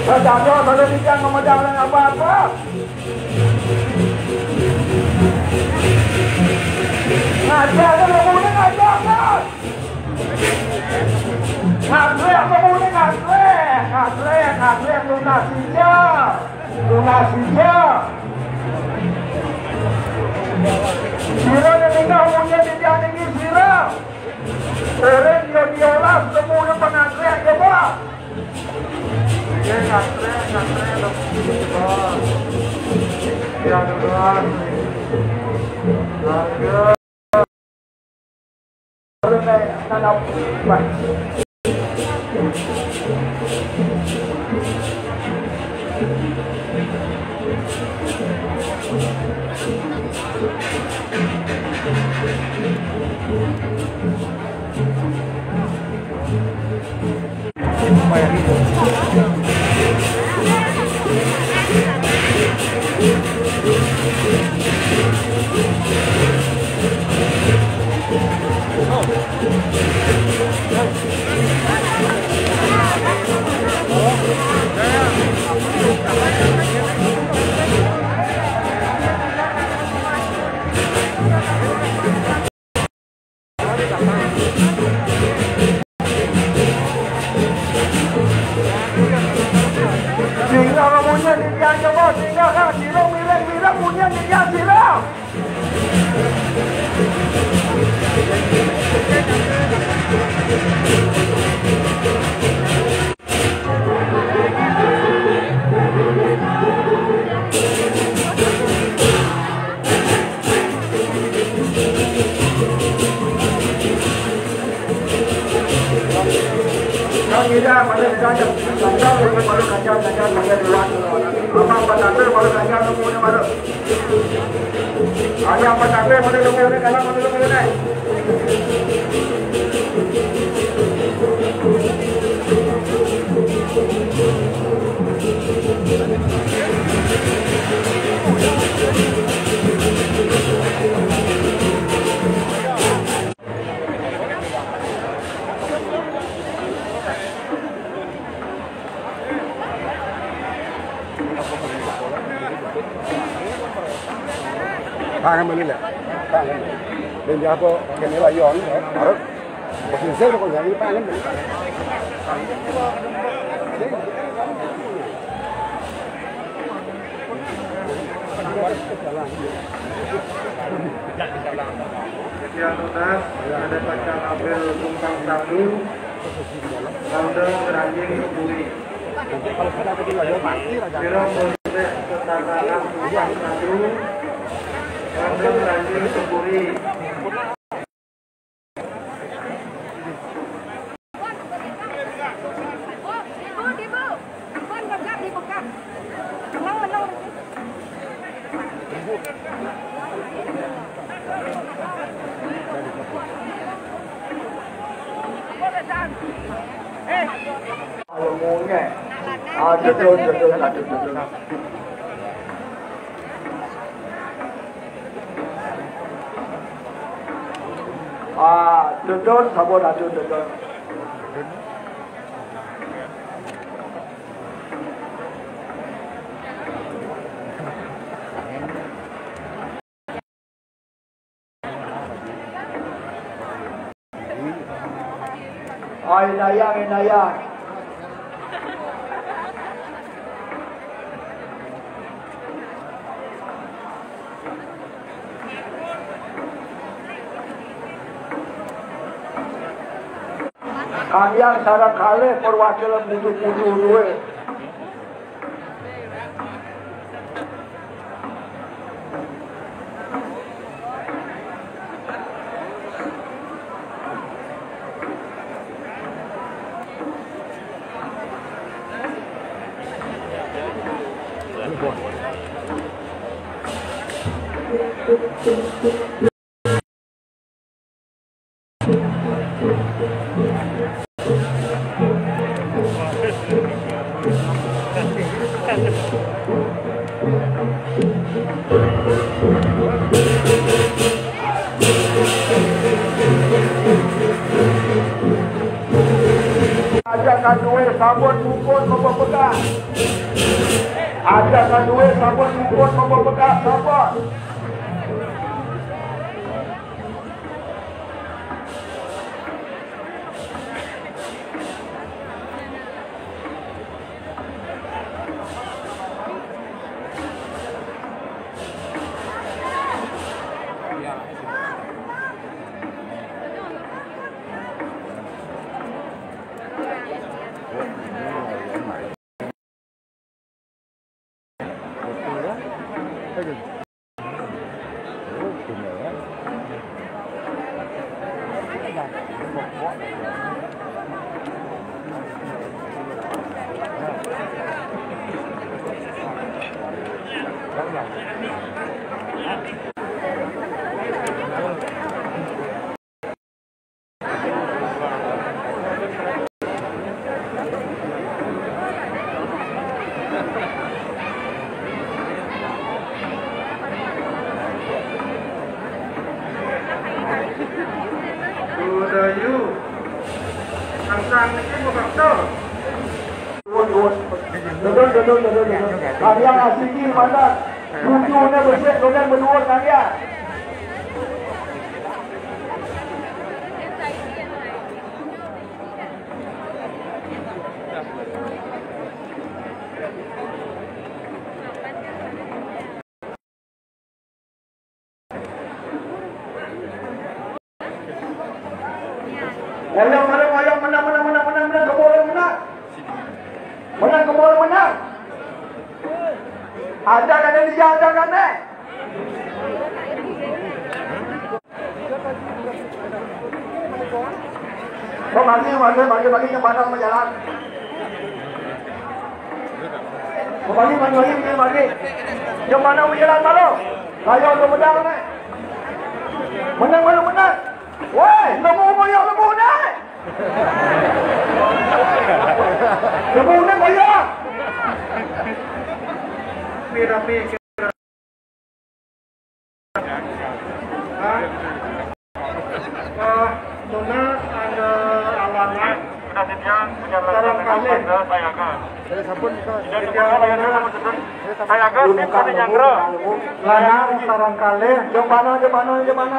Jatuh kalau tidak memedang apa-apa. Ngajak kemudian ngajak kan. Ngatlek lunasinya. Sira yang tinggal punya tidak tinggi sira. Orang diolah semuanya pengatlek coba. Ngatlek. Ya Tuhan. Harga. Nanam baik. Sehingga kamunya didian coba, sehingga kan sila milik punya didian sila. Tidak, pada saja baru kacau sampai luar. Apa tanda baru kacau semuanya baru. Ada apa tanda pada lumur ini kalau pada lumur ini. Pangan mana le? Pangan. Dan dia apa? Kena layan, baru. Masih saya kau jadi pangan. Sekian tuntas, ada pasang apel tumpang satu, laundeng beranjing keburi. Kalau kita pergi lagi pasti raja. Kira boleh ketakaran tumpang satu. Laundeng beranjing keburi. Ngomongnya, betul. Betul, sabun betul. Inayang. Kalian sarang kali perwakilan mutu-mutu duwe. Ajak Ajakan duit sabun mumpun mempepegang. Ajakan duit sabun mumpun mempepegang sabun. Budayu sang ini bukan betul. Betul. Kalian asli mana? Tujuhnya bersih, kemudian menurut kalian. Menang kebol menang. Ada kan yang dijaga kan bagi yang mana berjalan. Bagi. Yang mana berjalan malu. Ayo lu menang ni. Menang. Woi, lembu ni. Lembu bayar. Rapi. Tunas ada awannya. Sarang kali. Saya sabun saya agak tim nyangro. Lanang sarang kali. Jom mana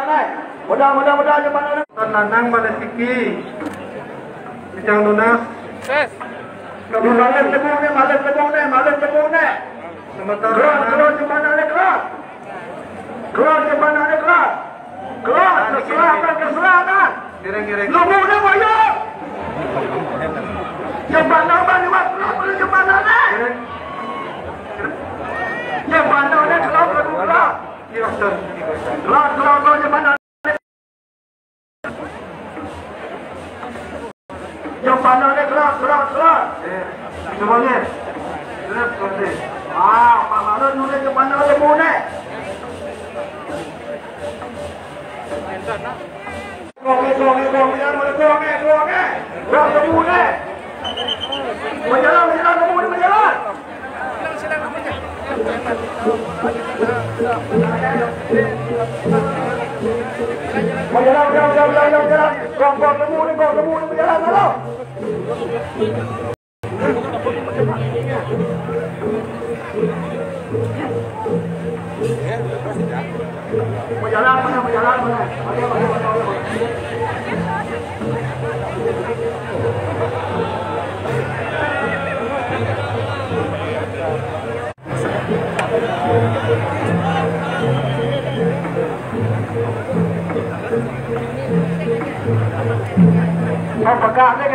naik. Mudah jom mana. Nanang pada siki. Bicang tunas. Yes. Malam tepung ni. Sementara Keluar jom mana ni keluar. Keserangan. Giring-giring. Lembu ni bayar. Jom mana ni keluar. Ya, sir. Keluar jom mana. Jom mana ni keluar. Semuanya. Terus kasih. Pak Marun nulis jom mana lembu ni. Keluar lembu ni. Berjalan lembu ni berjalan. Berjalan. Keluar lembu ni berjalan lalu. Berjalan. Pegang ni.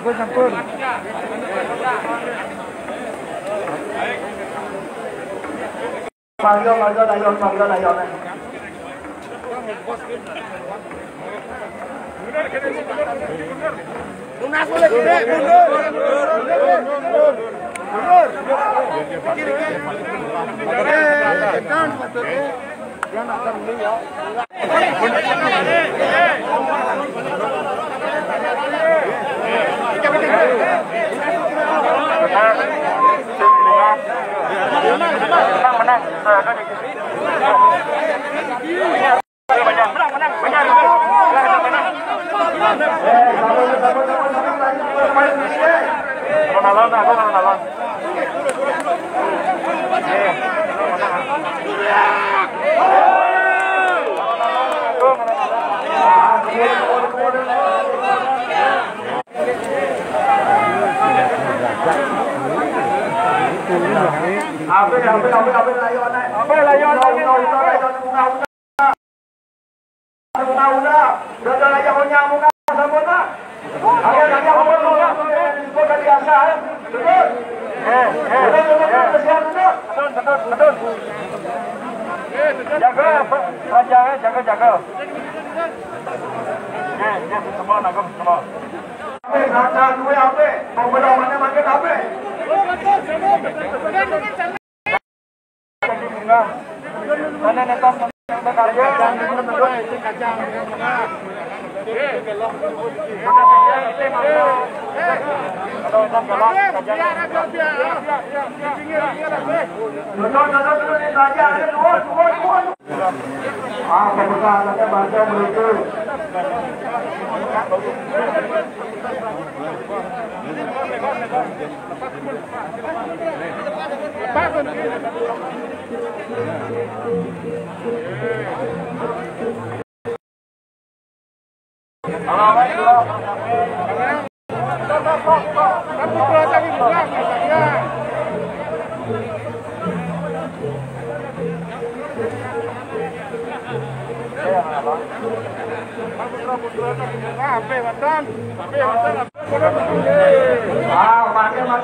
Sampun. Mangga dayon. Tunas boleh mundur. Jaga. Semua nangkep semua. Dua HP, mau berapa mana makin HP? Mana netan berkarya?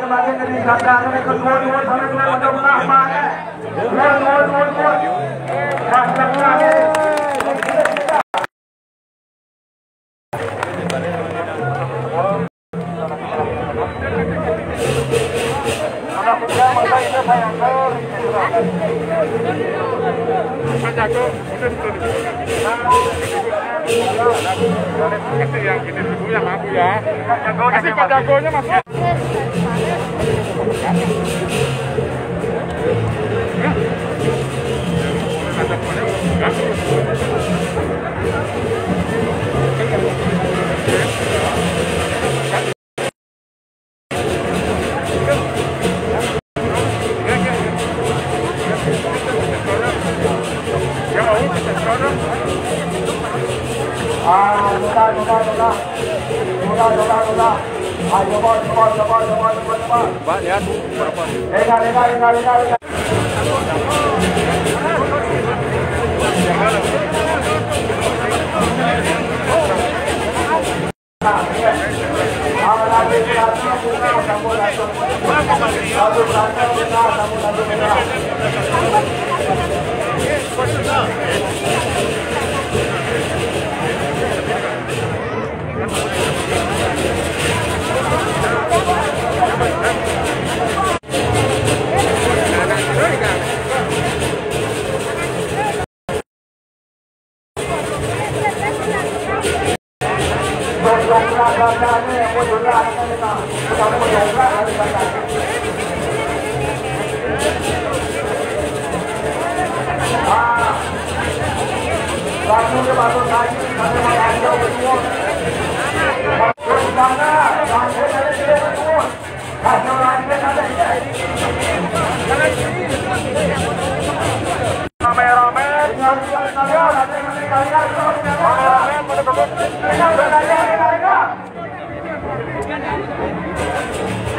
Makin dari sandaran ke gol sampai ke tengah mana. Gol. Yang gini dulu yang aku ya. Kasih Pak Jagonya Mas. Pak, lihat berapa? Enggak.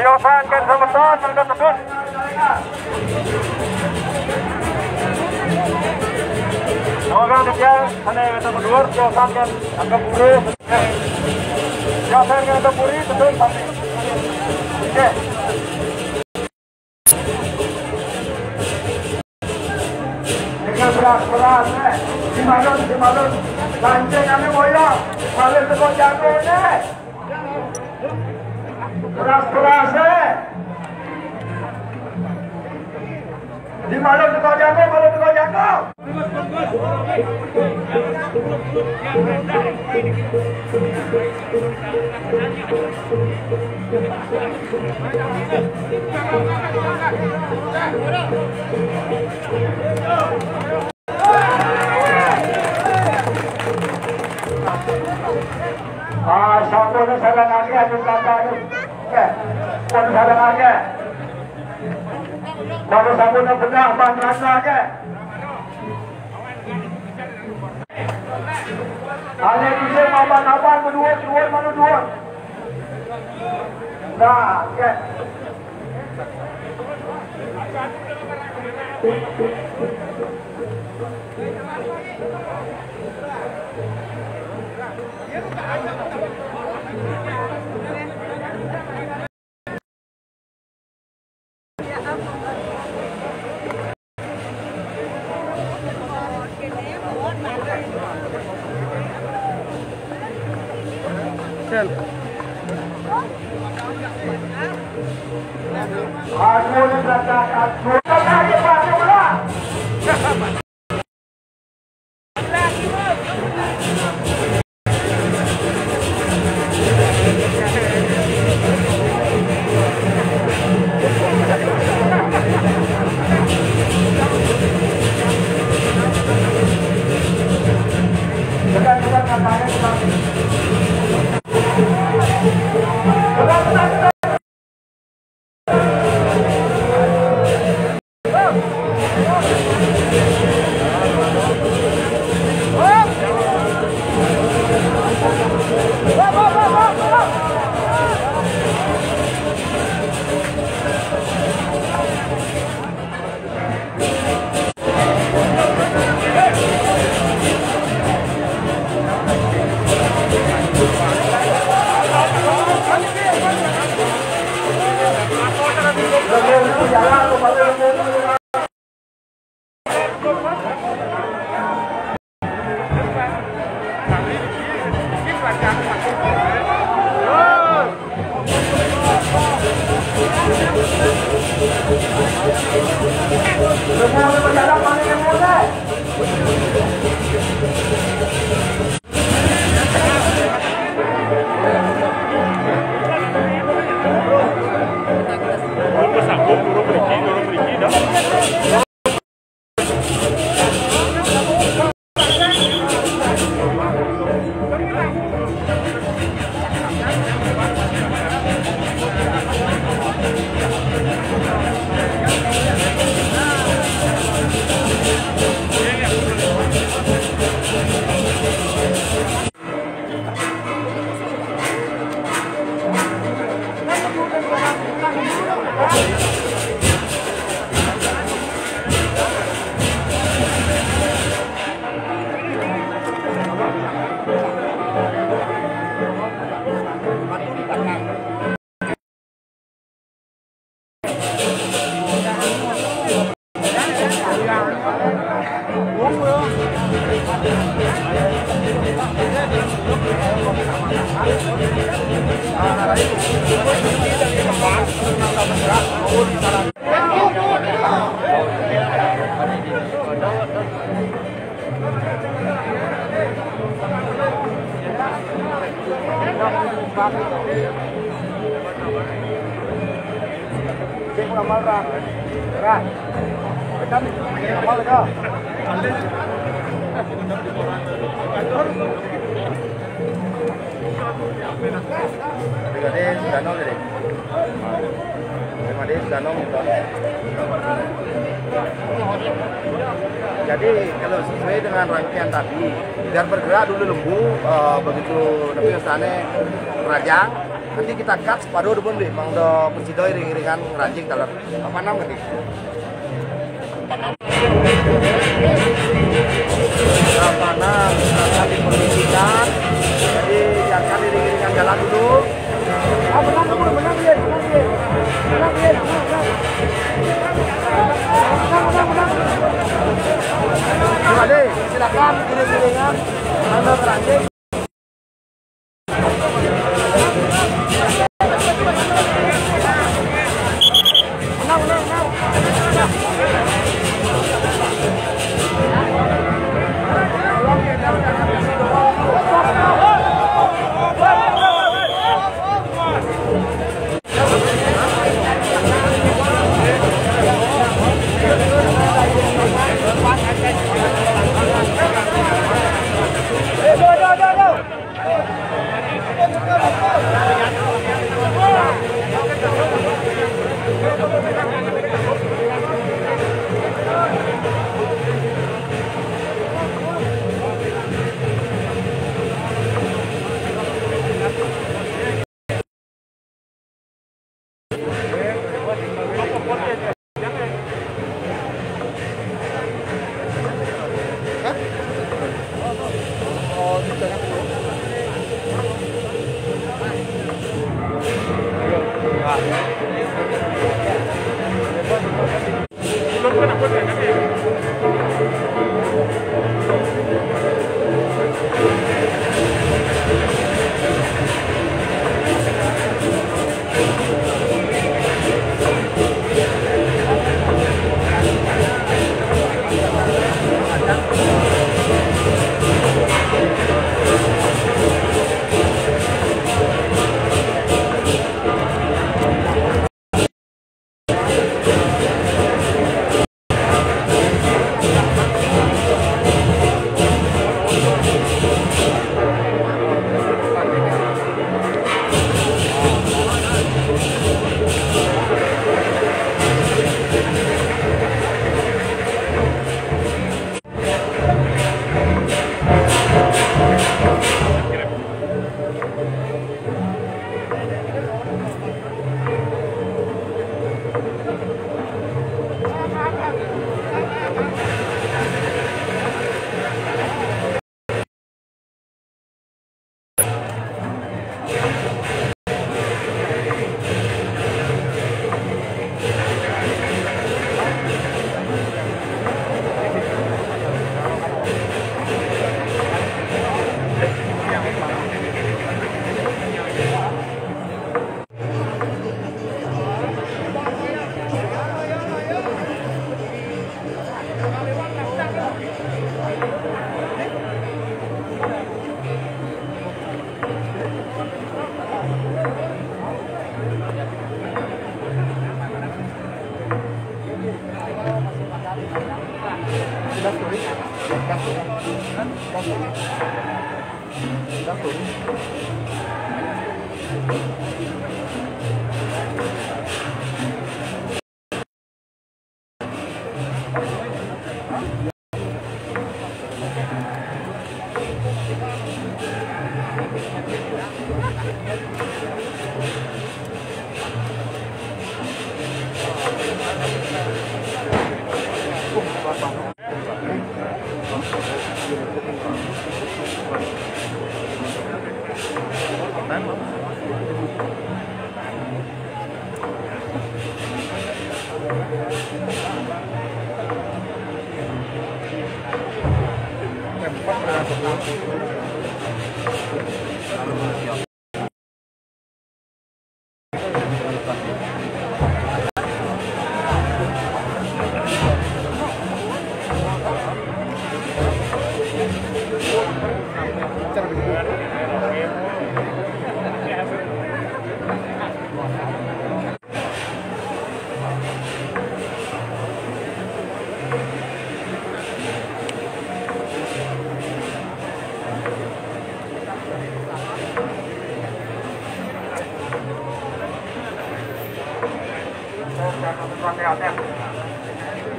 Silakan sebentar, teman-teman. Semoga demikian, hanya kita berdua, silakan anggap buru. Silakan anggap buru, betul sampai. Oke. Dengan beras, di malun, lanceng kami boyong, balik sekot jagonya. Beras, Di malam tukang jago, malam tukang jago. Sampai salah lagi ada kata pun salah lagi. Baru sampai nak benar bangsa lagi. Ada bisa maban berdua mana dua. Nah, ya. Aku ni belakang aku. Tak ada pasal pula. Jadi kalau sesuai dengan rangkaian tadi, biar bergerak dulu lembu, begitu tapi sana rajang, nanti kita cut separuh dulu deh, bang do persido iring-iringan ranjing dalam apa namanya? Panam akan diperhentikan, jadi biarkan iring-iringan jalan dulu. Menang dia. Adik, silakan iring-iringan anda ranjing. Menang.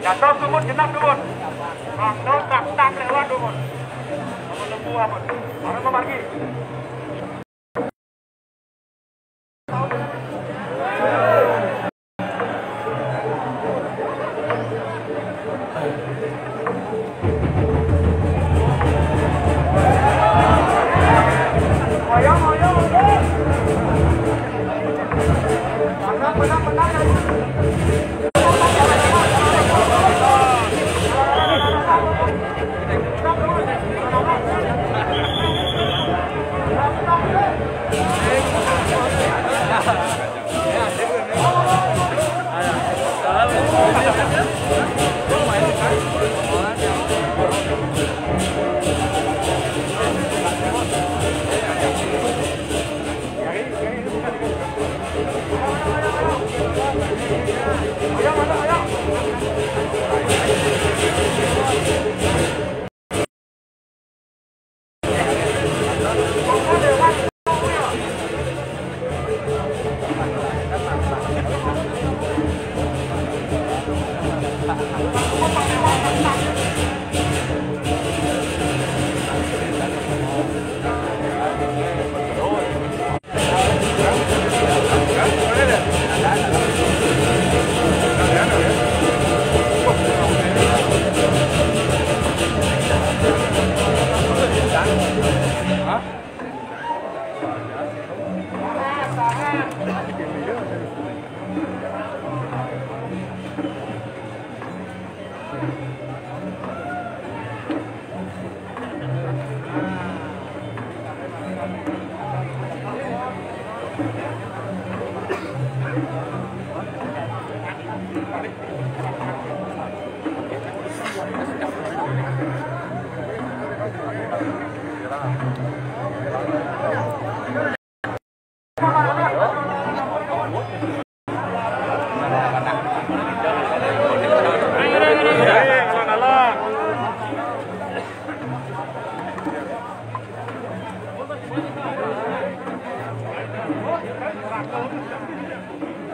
Jatuh sumut, genap sumut. Waktu tak lewat sumut. Lembu apa? Orang mau pergi.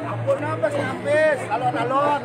Ampun habis, alon-alon.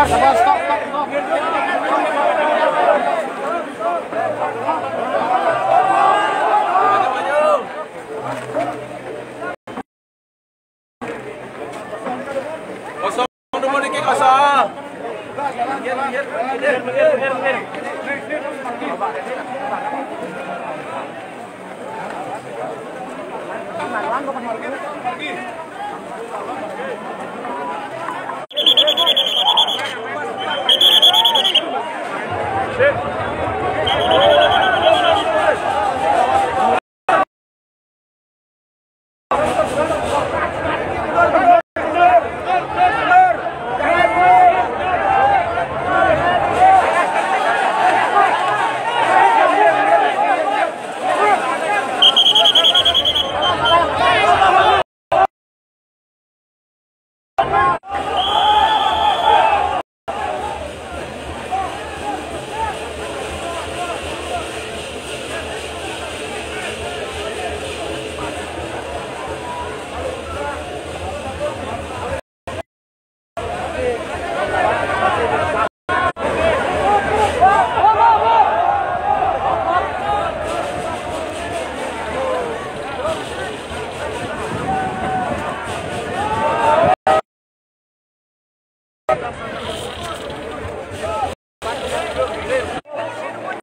sabar, stop. Kosong dulu dikit kosong.